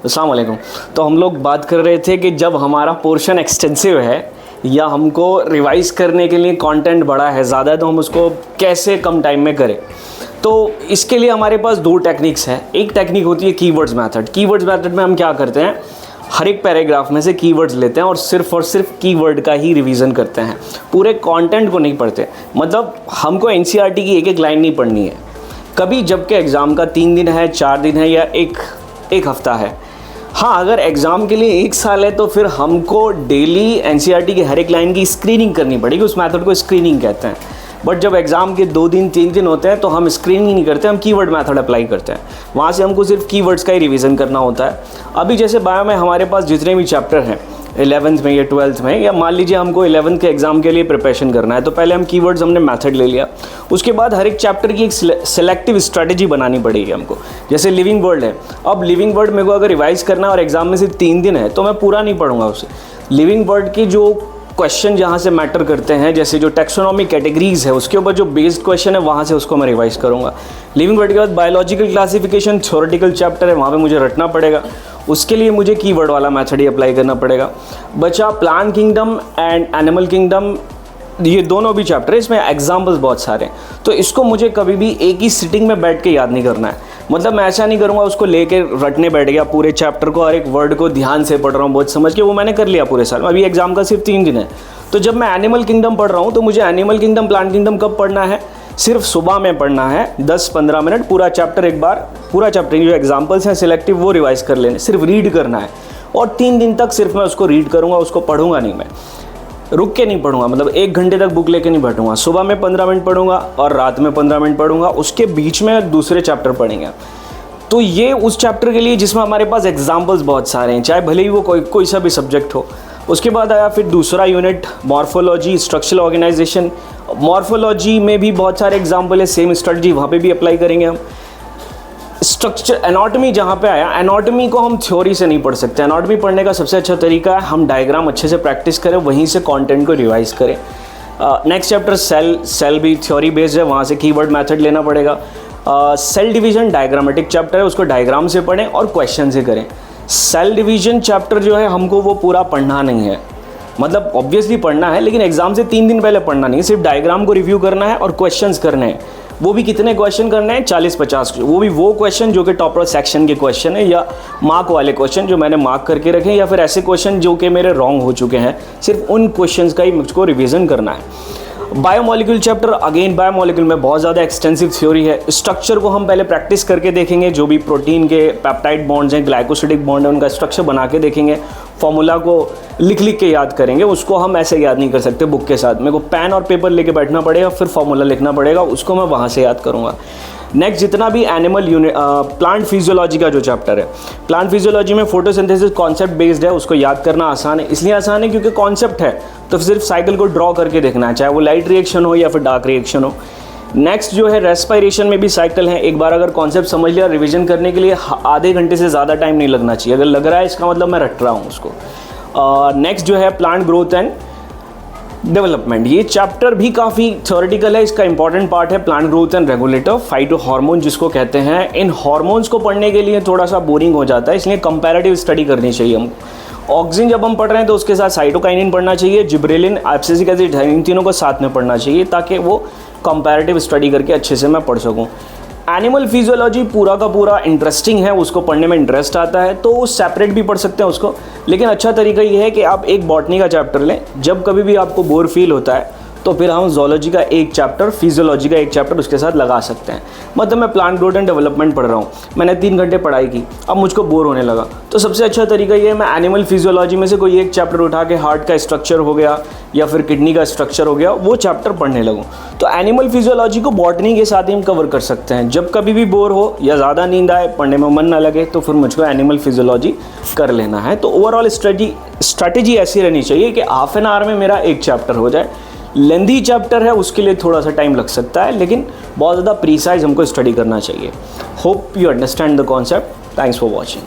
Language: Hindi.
अस्सलाम वालेकुम। तो हम लोग बात कर रहे थे कि जब हमारा पोर्शन एक्सटेंसिव है या हमको रिवाइज़ करने के लिए कंटेंट बड़ा है, ज़्यादा है, तो हम उसको कैसे कम टाइम में करें। तो इसके लिए हमारे पास दो टेक्निक्स हैं। एक टेक्निक होती है कीवर्ड्स मेथड। कीवर्ड्स मेथड में हम क्या करते हैं, हर एक पैराग्राफ में से कीवर्ड्स लेते हैं और सिर्फ कीवर्ड का ही रिवीजन करते हैं, पूरे कंटेंट को नहीं पढ़ते। मतलब हमको एनसीईआरटी की एक एक लाइन नहीं पढ़नी है कभी, जबकि एग्ज़ाम का 3 दिन है, 4 दिन है या एक हफ़्ता है। हाँ, अगर एग्ज़ाम के लिए 1 साल है तो फिर हमको डेली एनसीईआरटी की हर एक लाइन की स्क्रीनिंग करनी पड़ेगी। उस मेथड को स्क्रीनिंग कहते हैं। बट जब एग्ज़ाम के 2 दिन 3 दिन होते हैं तो हम स्क्रीनिंग नहीं करते, हम कीवर्ड मेथड अप्लाई करते हैं। वहाँ से हमको सिर्फ कीवर्ड्स का ही रिवीजन करना होता है। अभी जैसे बायो में हमारे पास जितने भी चैप्टर हैं 11th में या 12th में, या मान लीजिए हमको 11th के एग्ज़ाम के लिए प्रिपरेशन करना है, तो पहले हम कीवर्ड्स हमने मेथड ले लिया। उसके बाद हर एक चैप्टर की एक सेलेक्टिव स्ट्रैटेजी बनानी पड़ेगी हमको। जैसे लिविंग वर्ल्ड है, अब लिविंग वर्ल्ड मेरे को अगर रिवाइज़ करना है और एग्ज़ाम में सिर्फ 3 दिन है तो मैं पूरा नहीं पढ़ूंगा उसे। लिविंग वर्ल्ड की जो क्वेश्चन जहाँ से मैटर करते हैं, जैसे जो टेक्सोनॉमी कैटेगरीज है उसके ऊपर जो बेस्ड क्वेश्चन है वहाँ से उसको मैं रिवाइज़ करूँगा। लिविंग वर्ल्ड के बाद बायोलॉजिकल क्लासिफिकेशन थ्योरेटिकल चैप्टर है, वहाँ पे मुझे रटना पड़ेगा, उसके लिए मुझे कीवर्ड वाला मेथड ही अप्लाई करना पड़ेगा। बचा plant kingdom and animal kingdom, ये दोनों भी चैप्टर है, इसमें एग्जाम्पल्स बहुत सारे हैं, तो इसको मुझे कभी भी एक ही सिटिंग में बैठ के याद नहीं करना है। मतलब मैं ऐसा नहीं करूँगा उसको लेके रटने बैठ गया पूरे चैप्टर को, हर एक वर्ड को ध्यान से पढ़ रहा हूँ बहुत समझ के, वो मैंने कर लिया पूरे साल में। अभी एग्जाम का सिर्फ 3 दिन है, तो जब मैं एनिमल किंगडम पढ़ रहा हूँ तो मुझे एनिमल किंगडम प्लांट किंगडम कब पढ़ना है, सिर्फ सुबह में पढ़ना है 10-15 मिनट, पूरा चैप्टर एक बार, पूरा चैप्टर जो एग्जाम्पल्स हैं सिलेक्टिव वो रिवाइज कर लेने, सिर्फ रीड करना है। और 3 दिन तक सिर्फ मैं उसको रीड करूँगा, उसको पढ़ूंगा नहीं, मैं रुक के नहीं पढ़ूंगा। मतलब 1 घंटे तक बुक लेके नहीं बैठूंगा। सुबह में 15 मिनट पढ़ूंगा और रात में 15 मिनट पढ़ूंगा, उसके बीच में दूसरे चैप्टर पढ़ेंगे। तो ये उस चैप्टर के लिए जिसमें हमारे पास एग्जाम्पल्स बहुत सारे हैं, चाहे भले ही वो कोई सा भी सब्जेक्ट हो। उसके बाद आया फिर दूसरा unit morphology, structural organization. Morphology में भी बहुत सारे एग्जाम्पल है, सेम स्ट्रेटजी वहाँ पे भी अप्लाई करेंगे हम। स्ट्रक्चर एनाटॉमी जहाँ पे आया, एनाटॉमी को हम थ्योरी से नहीं पढ़ सकते। एनाटॉमी पढ़ने का सबसे अच्छा तरीका है हम डायग्राम अच्छे से प्रैक्टिस करें, वहीं से कंटेंट को रिवाइज करें। नेक्स्ट चैप्टर सेल भी थ्योरी बेस्ड है, वहाँ से कीवर्ड मेथड लेना पड़ेगा। सेल डिवीजन डायग्रामेटिक चैप्टर है, उसको डायग्राम से पढ़ें और क्वेश्चन से करें। सेल डिवीजन चैप्टर जो है हमको वो पूरा पढ़ना नहीं है, मतलब ऑब्वियसली पढ़ना है लेकिन एग्जाम से 3 दिन पहले पढ़ना नहीं है, सिर्फ डायग्राम को रिव्यू करना है और क्वेश्चंस करने हैं। वो भी कितने क्वेश्चन करने हैं, 40-50, वो भी वो क्वेश्चन जो कि टॉपर सेक्शन के क्वेश्चन है, या मार्क वाले क्वेश्चन जो मैंने मार्क करके रखे हैं, या फिर ऐसे क्वेश्चन जो कि मेरे रॉन्ग हो चुके हैं, सिर्फ उन क्वेश्चंस का ही मुझको रिवीजन करना है। बायोमोलिक्यूल चैप्टर, अगेन बायोमोलिक्यूल में बहुत ज़्यादा एक्सटेंसिव थ्योरी है। स्ट्रक्चर को हम पहले प्रैक्टिस करके देखेंगे, जो भी प्रोटीन के पेप्टाइड बॉन्ड्स हैं, ग्लाइकोसिडिक बॉन्ड है, उनका स्ट्रक्चर बना के देखेंगे। फॉर्मूला को लिख के याद करेंगे, उसको हम ऐसे याद नहीं कर सकते बुक के साथ। मेरे को पेन और पेपर लेके बैठना पड़ेगा, फिर फॉर्मूला लिखना पड़ेगा, उसको मैं वहाँ से याद करूँगा। नेक्स्ट जितना भी एनिमल यूनिट, प्लांट फिजियोलॉजी का जो चैप्टर है, प्लांट फिजियोलॉजी में फोटोसिंथेसिस कॉन्सेप्ट बेस्ड है, उसको याद करना आसान है। इसलिए आसान है क्योंकि कॉन्सेप्ट है, तो सिर्फ साइकिल को ड्रॉ करके देखना है, चाहे वो लाइट रिएक्शन हो या फिर डार्क रिएक्शन हो। नेक्स्ट जो है रेस्पिरेशन में भी साइकिल है। एक बार अगर कॉन्सेप्ट समझ लिया, रिवीजन करने के लिए आधे घंटे से ज़्यादा टाइम नहीं लगना चाहिए। अगर लग रहा है इसका मतलब मैं रट रहा हूँ उसको। नेक्स्ट जो है प्लांट ग्रोथ एंड डेवलपमेंट, ये चैप्टर भी काफ़ी थ्योरेटिकल है। इसका इंपॉर्टेंट पार्ट है plant growth and regulator, phyto hormone जिसको कहते हैं। इन हार्मोन्स को पढ़ने के लिए थोड़ा सा बोरिंग हो जाता है, इसलिए कंपैरेटिव स्टडी करनी चाहिए हमको। ऑक्सीजन जब हम पढ़ रहे हैं तो उसके साथ साइटोकाइनिन पढ़ना चाहिए, जिब्रेलिन, एब्सिसिक एसिड, इन तीनों को साथ में पढ़ना चाहिए ताकि वो कंपैरेटिव स्टडी करके अच्छे से मैं पढ़ सकूँ। एनिमल फिजियोलॉजी पूरा का पूरा इंटरेस्टिंग है, उसको पढ़ने में इंटरेस्ट आता है तो सेपरेट भी पढ़ सकते हैं उसको। लेकिन अच्छा तरीका ये है कि आप एक बॉटनी का चैप्टर लें, जब कभी भी आपको बोर फील होता है तो फिर हम जोलॉजी का एक चैप्टर, फिजियोलॉजी का एक चैप्टर उसके साथ लगा सकते हैं। मतलब मैं प्लांट ग्रोथ एंड डेवलपमेंट पढ़ रहा हूँ, मैंने 3 घंटे पढ़ाई की, अब मुझको बोर होने लगा, तो सबसे अच्छा तरीका ये है मैं एनिमल फिजियोलॉजी में से कोई एक चैप्टर उठा के हार्ट का स्ट्रक्चर हो गया या फिर किडनी का स्ट्रक्चर हो गया, वो चैप्टर पढ़ने लगूँ। तो एनिमल फिजियोलॉजी को बॉटनी के साथ ही हम कवर कर सकते हैं। जब कभी भी बोर हो या ज़्यादा नींद आए, पढ़ने में मन ना लगे, तो फिर मुझको एनिमल फिजियोलॉजी कर लेना है। तो ओवरऑल स्ट्रैटेजी ऐसी रहनी चाहिए कि हाफ एन आवर में मेरा एक चैप्टर हो जाए। लेंदी चैप्टर है, उसके लिए थोड़ा सा टाइम लग सकता है, लेकिन बहुत ज़्यादा प्रीसाइज हमको स्टडी करना चाहिए। Hope you understand the concept. Thanks for watching.